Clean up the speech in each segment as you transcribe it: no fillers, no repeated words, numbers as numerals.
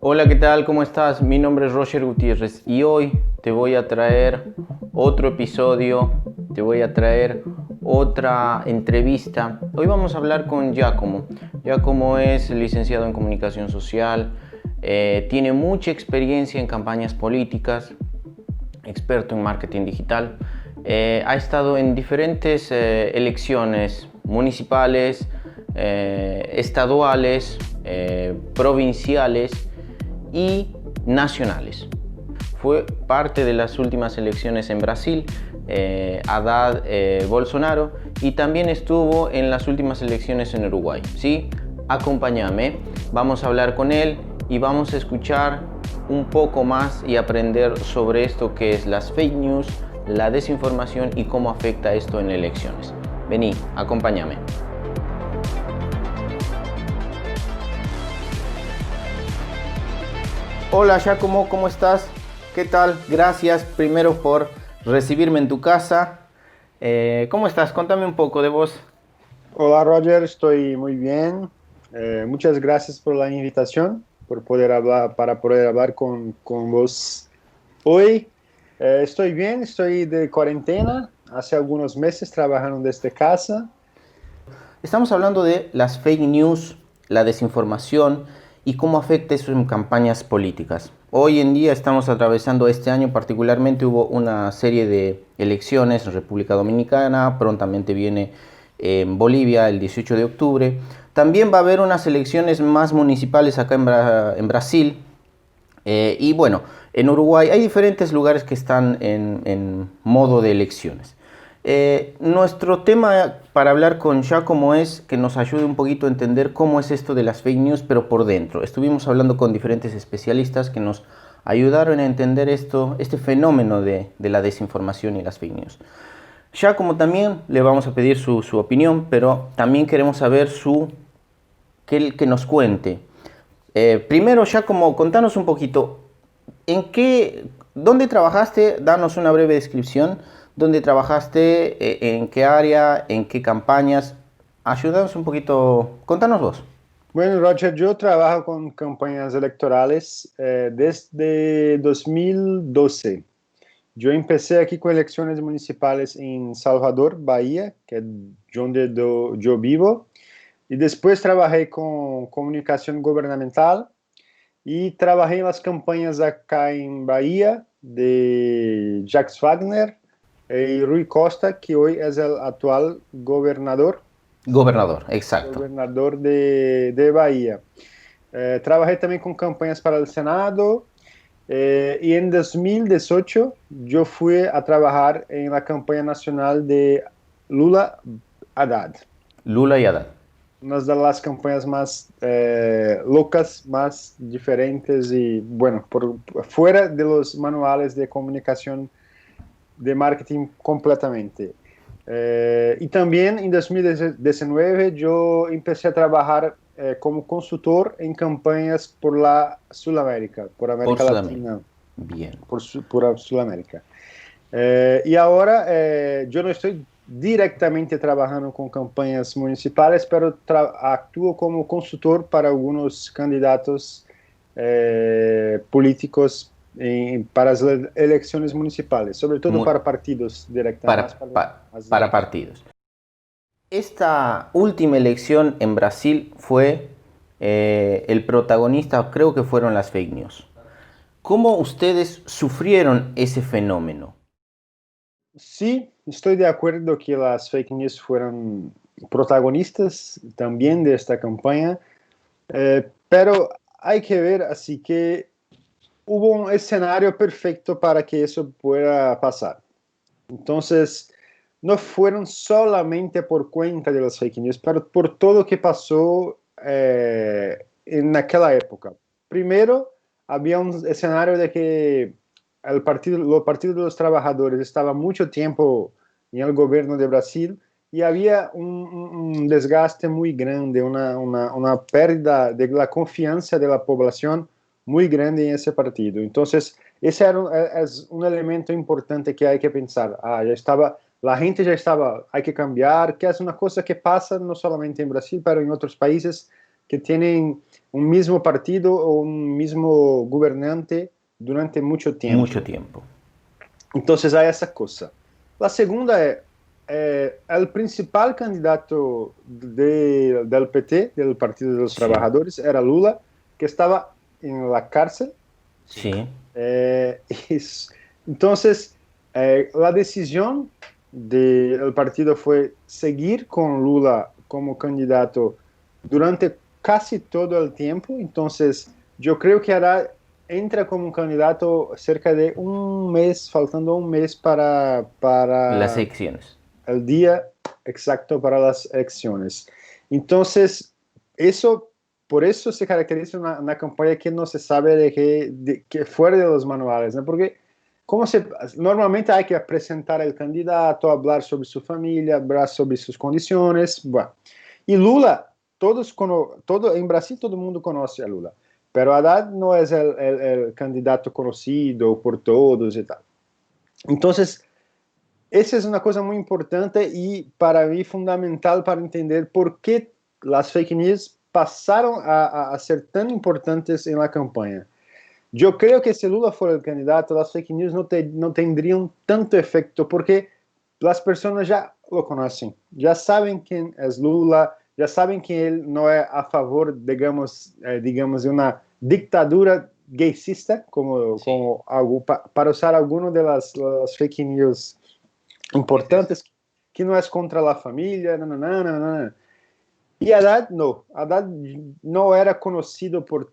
Hola, ¿qué tal? ¿Cómo estás? Mi nombre es Roger Gutiérrez y hoy te voy a traer otro episodio, te voy a traer otra entrevista. Hoy vamos a hablar con Giacomo. Giacomo es licenciado en comunicación social, tiene mucha experiencia en campañas políticas, experto en marketing digital. Ha estado en diferentes elecciones municipales, estaduales, provinciales y nacionales. Fue parte de las últimas elecciones en Brasil, Haddad Bolsonaro, y también estuvo en las últimas elecciones en Uruguay. ¿Sí? Acompáñame, vamos a hablar con él y vamos a escuchar un poco más y aprender sobre esto que es las fake news, la desinformación y cómo afecta esto en elecciones. Vení, acompáñame. Hola Giacomo, ¿cómo estás? ¿Qué tal? Gracias primero por recibirme en tu casa. ¿Cómo estás? Contame un poco de vos. Hola Roger, estoy muy bien. Muchas gracias por la invitación, por poder hablar, para poder hablar con vos hoy. Estoy bien, estoy de cuarentena, hace algunos meses trabajando desde casa. Estamos hablando de las fake news, la desinformación y cómo afecta eso en campañas políticas. Hoy en día estamos atravesando este año, particularmente hubo una serie de elecciones en República Dominicana, prontamente viene en Bolivia el 18 de octubre. También va a haber unas elecciones más municipales acá en Brasil. Y bueno, en Uruguay hay diferentes lugares que están en modo de elecciones. Nuestro tema para hablar con Giacomo es que nos ayude un poquito a entender cómo es esto de las fake news, pero por dentro. Estuvimos hablando con diferentes especialistas que nos ayudaron a entender este fenómeno de la desinformación y las fake news. Giacomo también le vamos a pedir su opinión, pero también queremos saber que nos cuente. Primero, Giacomo, contanos un poquito, ¿dónde trabajaste? Danos una breve descripción. ¿Dónde trabajaste? ¿En qué área? ¿En qué campañas? Ayúdanos un poquito, contanos vos. Bueno, Roger, yo trabajo con campañas electorales desde 2012. Yo empecé aquí con elecciones municipales en Salvador, Bahía, que es donde yo vivo. Y después trabajé con comunicación gubernamental y trabajé en las campañas acá en Bahía de Jacques Wagner y Rui Costa, que hoy es el actual Gobernador, exacto. gobernador de Bahía. Trabajé también con campañas para el Senado y en 2018 yo fui a trabajar en la campaña nacional de Lula Haddad. Lula y Haddad. Una de las campañas más locas, más diferentes y, bueno, fuera de los manuales de comunicación de marketing completamente. Y también en 2019 yo empecé a trabajar como consultor en campañas por la Sudamérica, por Por América Sudamérica. Latina, Bien. por Sudamérica. Y ahora yo no estoy directamente trabajando con campañas municipales, pero actúo como consultor para algunos candidatos políticos para las elecciones municipales, sobre todo Muy, para partidos directamente, más para, para pa- más para directos. partidos. Esta última elección en Brasil fue el protagonista, creo que fueron las fake news. ¿Cómo ustedes sufrieron ese fenómeno? Sí, estoy de acuerdo que las fake news fueron protagonistas también de esta campaña, pero hay que ver, así que hubo un escenario perfecto para que eso pueda pasar. Entonces, no fueron solamente por cuenta de las fake news, pero por todo lo que pasó en aquella época. Primero, había un escenario de que los partidos de los trabajadores estaban mucho tiempo en el gobierno de Brasil y había un desgaste muy grande, una pérdida de la confianza de la población muy grande en ese partido. Entonces, ese es un elemento importante que hay que pensar. Ya estaba, la gente ya estaba, hay que cambiar, que es una cosa que pasa no solamente en Brasil, pero en otros países, que tienen un mismo partido o un mismo gobernante durante mucho tiempo. Mucho tiempo. Entonces hay esa cosa. La segunda es, el principal candidato del PT, del Partido de los Trabajadores, era Lula, que estaba en la cárcel. Sí. Entonces, la decisión del partido fue seguir con Lula como candidato durante casi todo el tiempo. Entonces, yo creo que Haddad entra como candidato cerca de un mes, faltando un mes para Las elecciones. el día exacto para las elecciones. Entonces, por eso se caracteriza una campaña que no se sabe que fuera de los manuales, ¿no? Porque normalmente hay que presentar el candidato, hablar sobre su familia, hablar sobre sus condiciones, bueno. Y Lula, en Brasil todo el mundo conoce a Lula, pero Haddad no es el candidato conocido por todos y tal. Entonces, esa es una cosa muy importante y para mí fundamental para entender por qué las fake news pasaron a ser tan importantes en la campaña. Yo creo que si Lula fuera el candidato, las fake news no tendrían tanto efecto porque las personas ya lo conocen, ya saben quién es Lula, ya saben que él no es a favor, digamos, de una dictadura gaycista, para usar alguno de las fake news importantes, que no es contra la familia, Y Haddad no era conocido por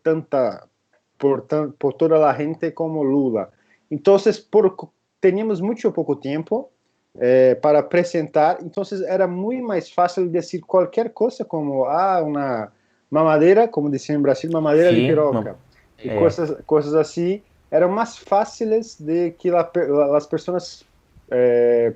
toda la gente como Lula. Entonces, teníamos mucho poco tiempo para presentar, entonces era muy más fácil decir cualquier cosa como, una mamadeira, como decían en Brasil, mamadeira de piroca, y cosas así, eran más fáciles de que las personas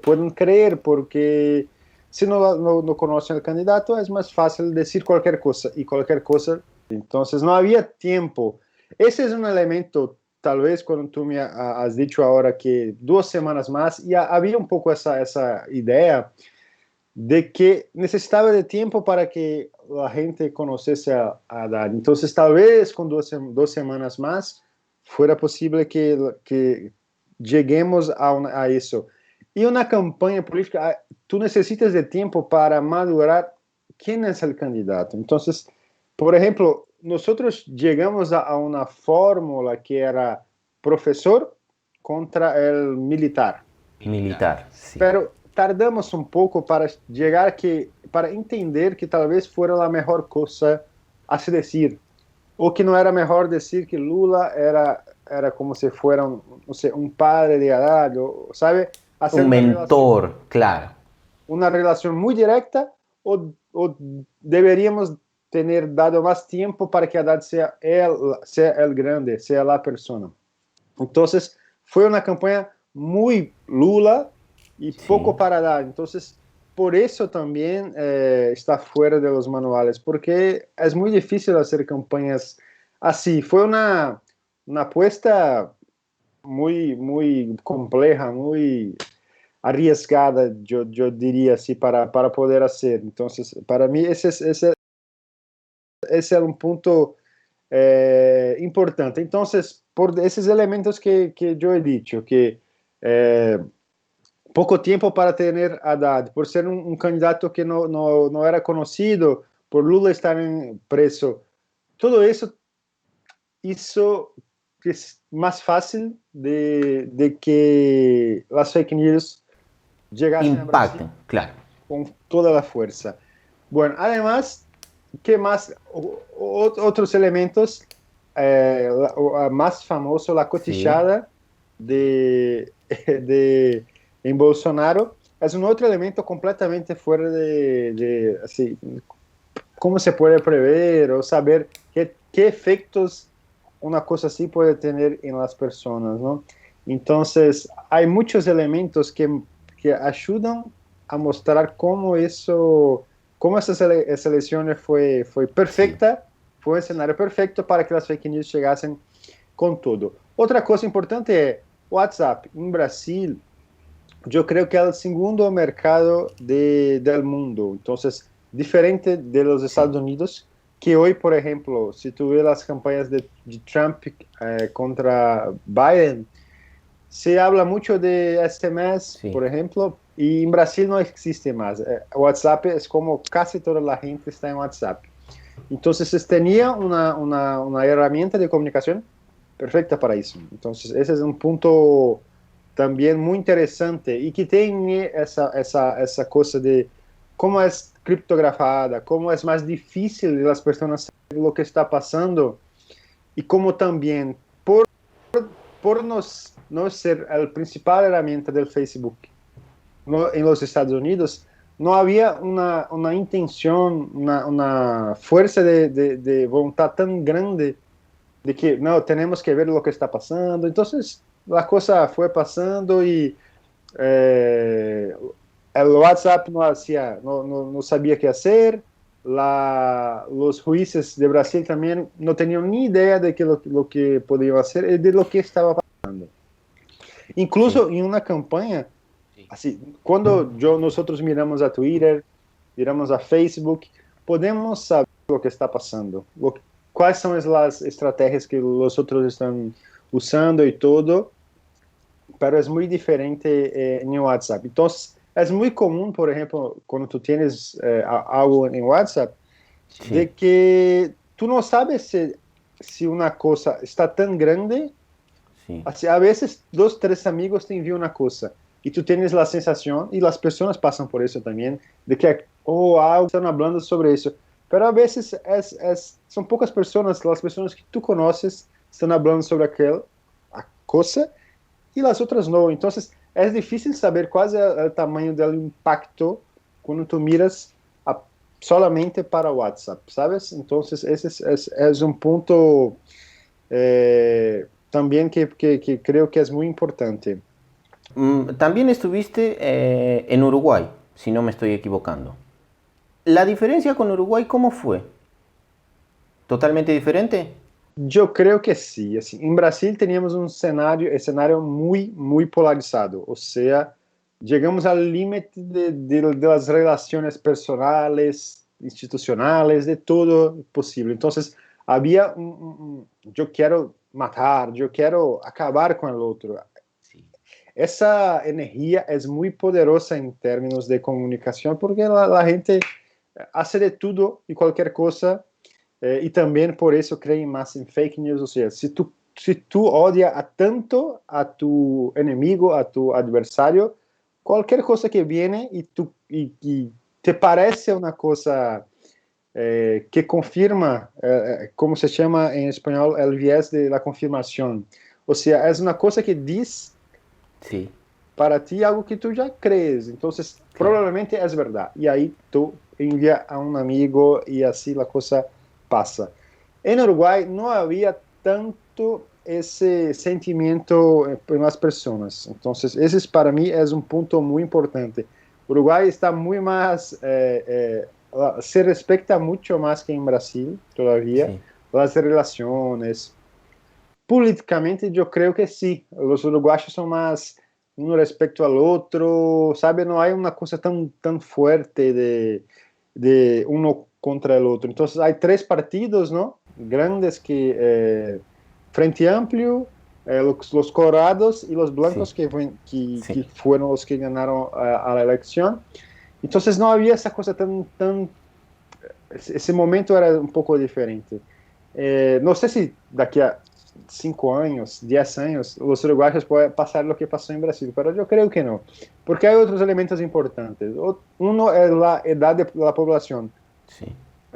pueden creer, porque si no conocen al candidato, es más fácil decir cualquier cosa, y cualquier cosa, entonces no había tiempo. Ese es un elemento, tal vez cuando tú me has dicho ahora que 2 semanas más, ya había un poco esa idea de que necesitaba de tiempo para que la gente conociese a Haddad. Entonces, tal vez con 2 semanas más fuera posible que lleguemos a eso. Y una campaña política, tú necesitas de tiempo para madurar quién es el candidato. Entonces, por ejemplo, nosotros llegamos a una fórmula que era profesor contra el militar. Militar, sí. Pero tardamos un poco para para entender que tal vez fuera la mejor cosa a se decir, o que no era mejor decir que Lula era como si fuera un padre de Haddad, ¿sabe? Hacer Un mentor, claro. una relación muy directa, o deberíamos tener dado más tiempo para que Haddad sea el grande, sea la persona. Entonces, fue una campaña muy Lula y poco para Haddad. Entonces, por eso también está fuera de los manuales, porque es muy difícil hacer campañas así. Fue una apuesta muy, muy compleja, muy arriesgada, yo diría así, para poder hacer. Entonces, para mí ese es un punto importante. Entonces, por esos elementos que yo he dicho, que poco tiempo para tener Haddad, por ser un candidato que no era conocido, por Lula estar preso, todo eso hizo que es más fácil de que las fake news llegasen a Brasil Impacten, claro. con toda la fuerza. Bueno, además, ¿qué más? Otros elementos, más famoso, la cotichada de en Bolsonaro, es un otro elemento completamente fuera así, cómo se puede prever o saber qué efectos una cosa así puede tener en las personas, ¿no? Entonces, hay muchos elementos que ayudan a mostrar cómo esa elección fue perfecta, fue un escenario perfecto para que las fake news llegasen con todo. Otra cosa importante es WhatsApp. En Brasil, yo creo que es el segundo mercado del mundo. Entonces, diferente de los Estados Unidos, que hoy, por ejemplo, si tú ves las campañas de Trump contra Biden, se habla mucho de SMS, Sí, por ejemplo, y en Brasil no existe más. WhatsApp es como casi toda la gente está en WhatsApp. Entonces tenía una herramienta de comunicación perfecta para eso. Entonces ese es un punto también muy interesante y que tiene esa cosa de cómo es criptografada, cómo es más difícil de las personas saber lo que está pasando y cómo también por no ser la principal herramienta del Facebook en los Estados Unidos, no había una intención, una fuerza de voluntad tan grande de que no, tenemos que ver lo que está pasando. Entonces, la cosa fue pasando y eh, el WhatsApp no hacía, no sabía qué hacer. Los jueces de Brasil también no tenían ni idea de que lo que podían hacer y de lo que estaba pasando. sí, Incluso en una campaña, así, cuando nosotros miramos a Twitter, miramos a Facebook, podemos saber lo que está pasando, cuáles son las estrategias que los otros están usando y todo, pero es muy diferente en WhatsApp. Entonces, es muy común, por ejemplo, cuando tú tienes algo en WhatsApp, sí, de que tú no sabes si una cosa está tan grande. sí, Así, a veces dos, tres amigos te envían una cosa y tú tienes la sensación, y las personas pasan por eso también, de que, oh, están hablando sobre eso. Pero a veces son pocas personas, las personas que tú conoces, están hablando sobre aquella cosa y las otras no. Entonces, es difícil saber cuál es el tamaño del impacto cuando tú miras a, solamente para WhatsApp, ¿sabes? Entonces, ese es un punto también que creo que es muy importante. También estuviste en Uruguay, si no me estoy equivocando. ¿La diferencia con Uruguay cómo fue? ¿Totalmente diferente? Yo creo que sí. Así, en Brasil teníamos un escenario muy, muy polarizado. O sea, llegamos al límite de las relaciones personales, institucionales, de todo posible. Entonces, había yo quiero matar, yo quiero acabar con el otro. Sí, Esa energía es muy poderosa en términos de comunicación porque la gente hace de todo y cualquier cosa y también por eso creen más en fake news. O sea, si tú odias a tanto a tu enemigo, a tu adversario, cualquier cosa que viene y te parece una cosa que confirma, como se llama en español, el viés de la confirmación. O sea, es una cosa que dice sí, para ti algo que tú ya crees, entonces claro. probablemente es verdad. Y ahí tú envías a un amigo y así la cosa pasa. En Uruguay no había tanto ese sentimiento en las personas, entonces ese para mí es un punto muy importante. Uruguay está muy más, se respeta mucho más que en Brasil todavía, Sí, las relaciones. Políticamente, yo creo que sí. Los uruguayos son más uno respecto al otro, ¿sabe? No hay una cosa tan fuerte de uno contra el otro. Entonces, hay tres partidos, ¿no? Grandes que Frente Amplio, los colorados y los sí, blancos que sí, fueron los que ganaron a la elección. Entonces, no había esa cosa ese momento era un poco diferente. No sé si daqui a 5 años, 10 años, los uruguayos pueden pasar lo que pasó en Brasil, pero yo creo que no, porque hay otros elementos importantes. Uno es la edad de la población. sí.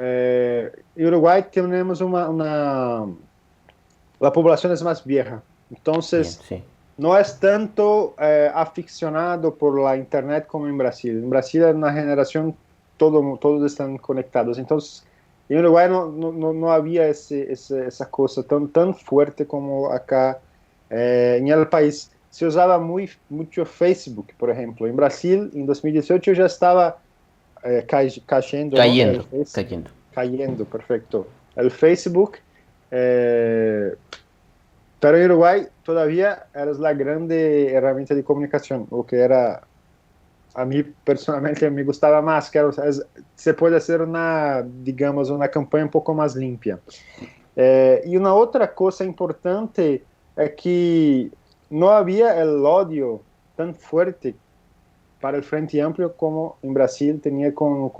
En Uruguay tenemos la población es más vieja, Bien, entonces sí, no es tanto aficionado por la internet como en Brasil. En Brasil es una generación, todos están conectados. Entonces, en Uruguay no había esa cosa tan fuerte como acá en el país. Se usaba mucho Facebook, por ejemplo. En Brasil, en 2018 ya estaba cayendo, ¿no? cayendo, cayendo. Cayendo, perfecto. El Facebook. eh, pero en Uruguay todavía era la grande herramienta de comunicación, lo que era a mí personalmente me gustaba más, que se puede hacer una, digamos, una campaña un poco más limpia. Y una otra cosa importante es que no había el odio tan fuerte para el Frente Amplio como en Brasil tenía con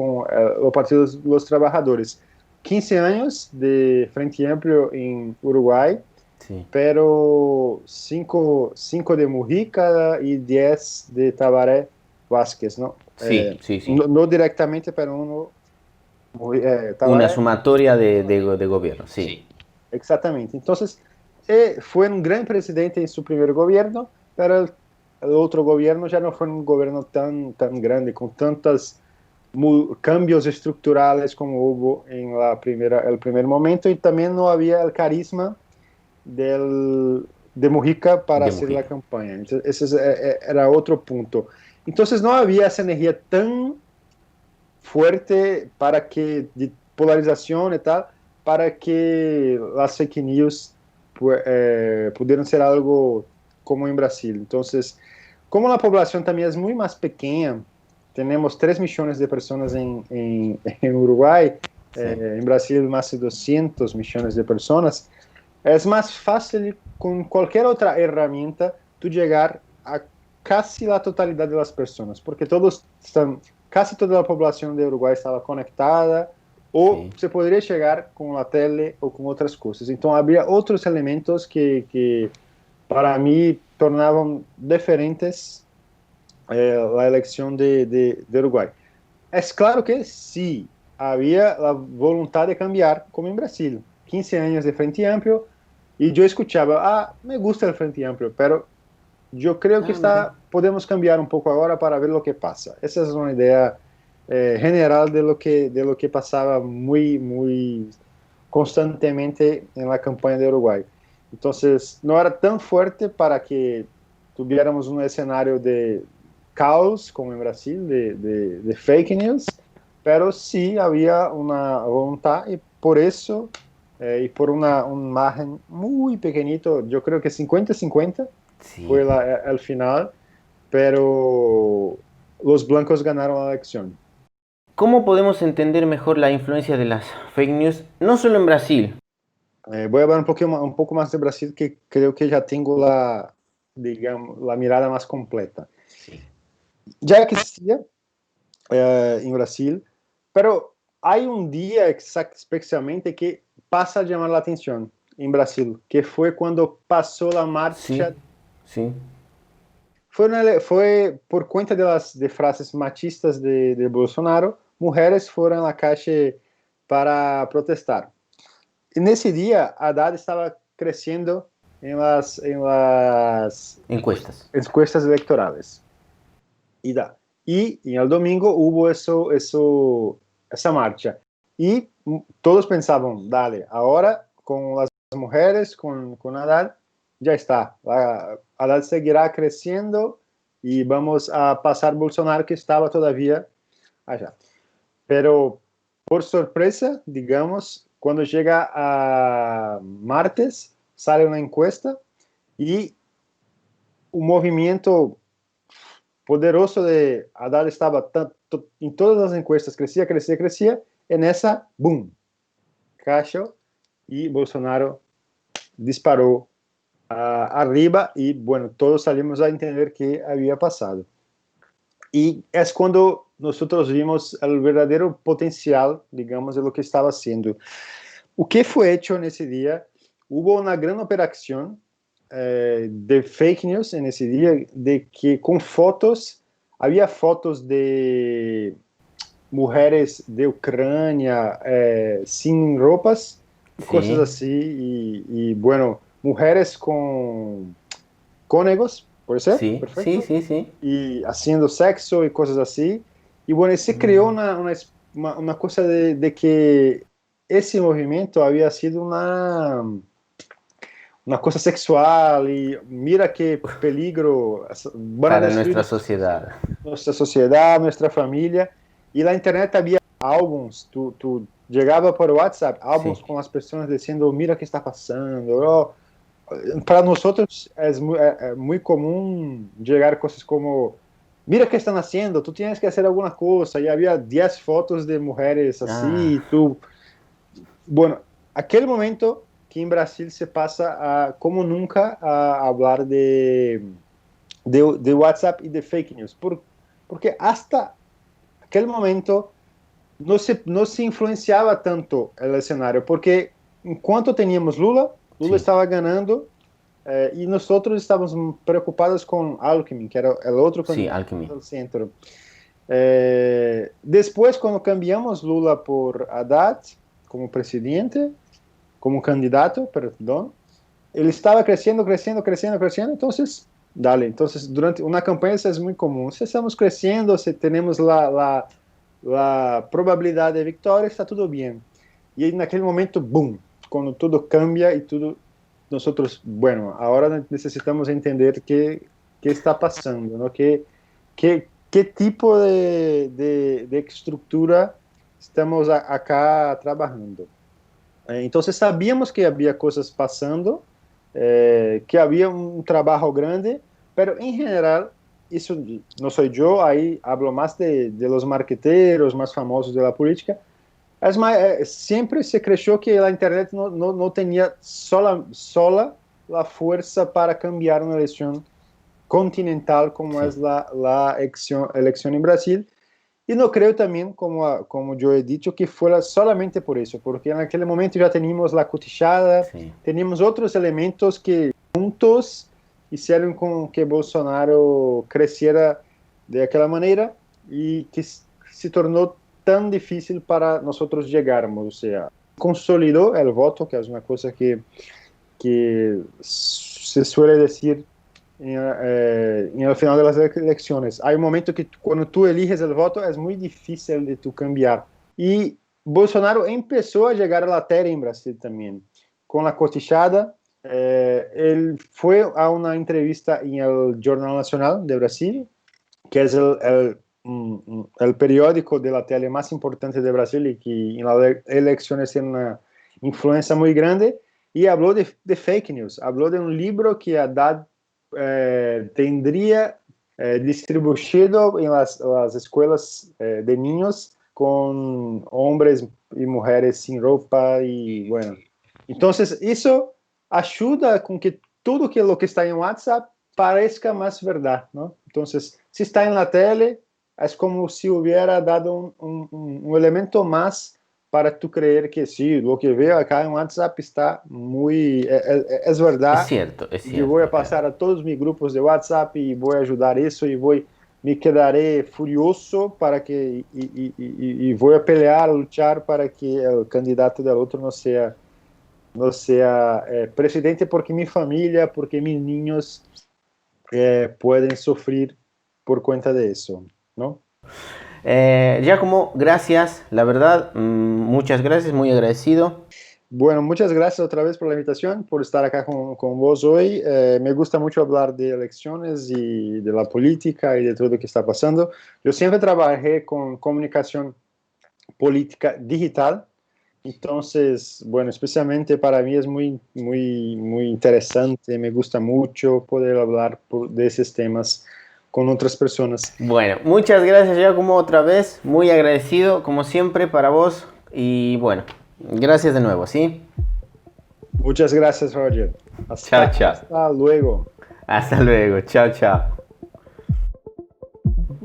los partidos de los trabajadores. 15 años de Frente Amplio en Uruguay, Sí, pero 5 de Mujica y 10 de Tabaré Vázquez, ¿no? sí, sí, sí. No, no directamente, pero uno, Una Tabaré. sumatoria de gobierno, sí. Exactamente. Entonces, fue un gran presidente en su primer gobierno, pero el otro gobierno ya no fue un gobierno tan grande, con tantos cambios estructurales como hubo en el primer momento, y también no había el carisma de Mujica para De hacer la Mujica. campaña. Entonces, era otro punto. Entonces, no había esa energía tan fuerte para que, de polarización y tal, para que las fake news pudieran ser algo como en Brasil. Entonces, como la población también es muy más pequeña, tenemos 3 millones de personas en Uruguay, Sí. en Brasil más de 200 millones de personas, es más fácil con cualquier otra herramienta tú llegar a casi la totalidad de las personas, porque casi toda la población de Uruguay estaba conectada, o Sí. se podría llegar con la tele o con otras cosas. Entonces había otros elementos que para mí tornaban diferentes la elección de Uruguay. Es claro que sí, había la voluntad de cambiar, como en Brasil. 15 años de Frente Amplio, y yo escuchaba, me gusta el Frente Amplio, pero yo creo que Ah, mira. podemos cambiar un poco ahora para ver lo que pasa. Esa es una idea general de lo que pasaba muy constantemente en la campaña de Uruguay. Entonces, no era tan fuerte para que tuviéramos un escenario de caos como en Brasil, de fake news, pero sí había una voluntad, y por eso, y por un margen muy pequeñito, yo creo que 50-50 Sí. fue el final, pero los blancos ganaron la elección. ¿Cómo podemos entender mejor la influencia de las fake news, no solo en Brasil? Voy a hablar un poco más de Brasil, que creo que ya tengo digamos, la mirada más completa. Sí. Ya existía en Brasil, pero hay un día especialmente que pasa a llamar la atención en Brasil, que fue cuando pasó la Sí, marcha. sí, Fue por cuenta de frases machistas de Bolsonaro, mujeres fueron a la calle para protestar. Y en ese día, Haddad estaba creciendo en las encuestas. encuestas electorales. Y en el domingo hubo esa marcha. Y todos pensaban, dale, ahora con las mujeres, con Haddad, ya está. Haddad seguirá creciendo y vamos a pasar Bolsonaro, que estaba todavía allá. Pero por sorpresa, digamos, cuando llega a martes, sale una encuesta, y un movimiento poderoso de Haddad estaba en todas las encuestas, crecía, crecía, crecía, en esa, boom, cayó, y Bolsonaro disparó arriba, y bueno, todos salimos a entender qué había pasado. Y es cuando nosotros vimos el verdadero potencial, digamos, de lo que estaba haciendo. O que fue hecho en ese día? Hubo una gran operación de fake news en ese día, de que con fotos, había fotos de mujeres de Ucrania sin ropas y cosas Sí. así, bueno, mujeres con cónegos, puede ser, Sí, sí, perfecto, sí, sí. y haciendo sexo y cosas así. Y bueno, se creó una cosa de que ese movimiento había sido una cosa sexual, y mira qué peligro, van a Para destruir nuestra sociedad. nuestra sociedad, nuestra familia. Y la internet había álbums, tú llegaba por WhatsApp, Sí, álbums con las personas diciendo, mira qué está pasando. Para nosotros es muy común llegar cosas como, mira qué están haciendo, tú tienes que hacer alguna cosa. Y había 10 fotos de mujeres así, y Ah, tú... Bueno, aquel momento que en Brasil se pasa a, como nunca, a hablar de WhatsApp y de fake news. Porque hasta aquel momento no se influenciaba tanto el escenario, porque enquanto teníamos Lula, Lula sí, estaba ganando, y nosotros estábamos preocupados con Alckmin, que era el otro sí, candidato Alchemy. del centro. Después, cuando cambiamos Lula por Haddad como presidente, como candidato, perdón, ele estava crescendo, crescendo, crescendo, crescendo, então, dale. Então, durante uma campanha isso é muito comum. Se estamos crescendo, se temos a probabilidade de vitória, está tudo bem. E aí, naquele momento, boom, quando tudo cambia e tudo, nós, bueno, agora necessitamos entender que está passando, não? Que tipo de estrutura estamos acá trabalhando. Então, sabíamos que havia coisas passando, que havia um trabalho grande, mas em geral, isso não sou eu, aí hablo mais de los marqueteros mais famosos da política, mas sempre se cresceu que a internet não tinha sola a força para cambiar uma eleição continental como é Sí, a eleição em Brasil. E não creio também, como eu he dicho, que fuera solamente por isso, porque naquele momento já tínhamos a cotichada, sí. tínhamos outros elementos que juntos fizeram com que Bolsonaro crescera de aquela maneira e que se tornou tão difícil para nós chegarmos. Ou seja, consolidou o voto, que é uma coisa que se suele dizer al final de las elecciones. Hay un momento que cuando tú eliges el voto es muy difícil de tú cambiar. Y Bolsonaro empezó a llegar a la tele en Brasil también, con la cotichada. Él fue a una entrevista en el Jornal Nacional de Brasil, que es el periódico de la tele más importante de Brasil y que en las elecciones tiene una influencia muy grande, y habló de fake news, habló de un libro que Haddad tendría distribuido en las escuelas de niños con hombres y mujeres sin ropa y bueno. Entonces, eso ayuda con que todo lo que está en WhatsApp parezca más verdad, ¿no? Entonces, si está en la tele, es como si hubiera dado un elemento más para tú creer que sí, lo que veo acá en WhatsApp está muy, es verdad. Es Yo voy a cierto, pasar a todos mis grupos de WhatsApp y voy a ayudar eso y me quedaré furioso para que, y voy a pelear, a luchar para que el candidato del otro no sea presidente, porque mi familia, porque mis niños pueden sufrir por cuenta de eso, ¿no? Giacomo, gracias, la verdad, muchas gracias, muy agradecido. Bueno, muchas gracias otra vez por la invitación, por estar acá con vos hoy. Me gusta mucho hablar de elecciones y de la política y de todo lo que está pasando. Yo siempre trabajé con comunicación política digital, entonces, bueno, especialmente para mí es muy, muy, muy interesante. Me gusta mucho poder hablar de esos temas con otras personas. Bueno, muchas gracias Giacomo otra vez, muy agradecido como siempre para vos y bueno, gracias de nuevo, ¿sí? Muchas gracias, Roger. Chao, chao. Hasta luego. Hasta luego, chao, chao.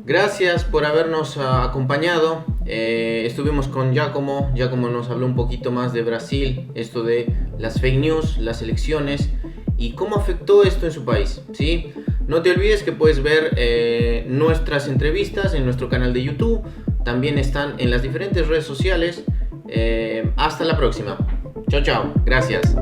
Gracias por habernos acompañado. Estuvimos con Giacomo. Giacomo nos habló un poquito más de Brasil, esto de las fake news, las elecciones y cómo afectó esto en su país, ¿sí? No te olvides que puedes ver nuestras entrevistas en nuestro canal de YouTube. También están en las diferentes redes sociales. Hasta la próxima. Chao, chao. Gracias.